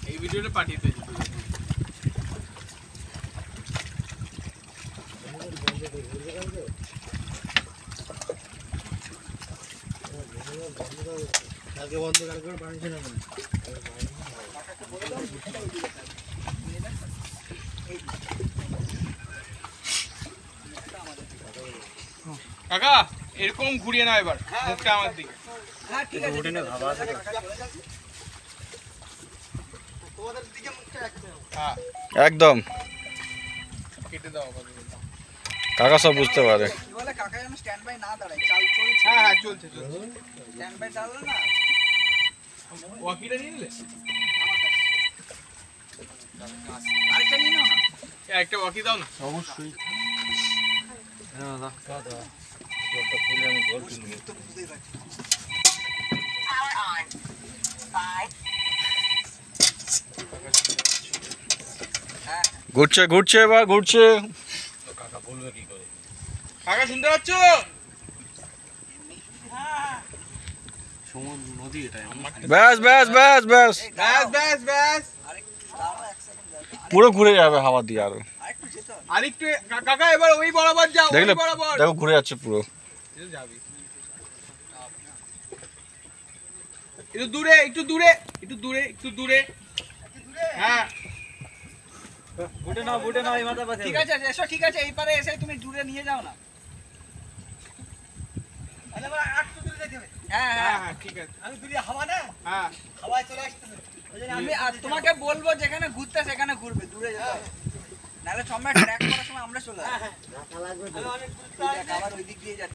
এই ভিডিওটা পাঠিয়ে দিই। আগে বন্ধ করে পাঠিয়েছে না কাকা এরকম ঘুরিয়ে নাও এবার মুখটা আমার দিকে। হ্যাঁ ঠিক আছে, তোমাদের দিকে মুখটা রাখতে হবে। হ্যাঁ একদম কেটে দাও আবার। কাকা সব বুঝতে পারে। কি বলে কাকা যেন স্ট্যান্ড বাই না দাঁড়ায়, চাল চলছে। হ্যাঁ হ্যাঁ চলছে চলছে। স্ট্যান্ড বাই দাঁড়ালো না ওয়াকিটা নিয়ে নিলে? আমার কাছে। আরেকটা নিয়ে নাও না। একটা ওয়াকি দাও না। অবশ্যই তো বুঝতেই পারছি। হ্যাঁ ঘুরছে ঘুরছে এবার ঘুরছে। কাকা শুনতে পাচ্ছ? নদী এটা ব্যাস ব্যাস ব্যাস ব্যাস এই ব্যাস দাঁড়াও। ব্যাস ব্যাস। আরেকটু দাঁড়াও, এক সেকেন্ড দাঁড়াও। পুরো ঘুরে যাবে হাওয়া দিয়ে আরো। আরেকটু যেতে হবে। আরেকটু কাকা এবার ওই বরাবর যাও, ওই দেখলে বরাবর। দেখো ঘুরে যাচ্ছে পুরো। এই যাবি। একটু দূরে একটু দূরে একটু দূরে একটু দূরে। হ্যাঁ ঠিক আছে এসো, ঠিক আছে এই পারে এসে তুমি দূরে নিয়ে যাও না। হ্যাঁ হ্যাঁ হ্যাঁ হ্যাঁ ঠিক আছে। আমি দূরে হাওয়া না হ্যাঁ হাওয়ায় চলে আসতেছে আমি আর তোমাকে বলবো যেখানে ঘুরতে সেখানে ঘুরবে, দূরে যেতে হবে। নাহলে সময় ট্র্যাক করার সময় আমরা চলে আসবো। লাগবে দেখ, আবার ওই দিক দিয়ে যাচ্ছে।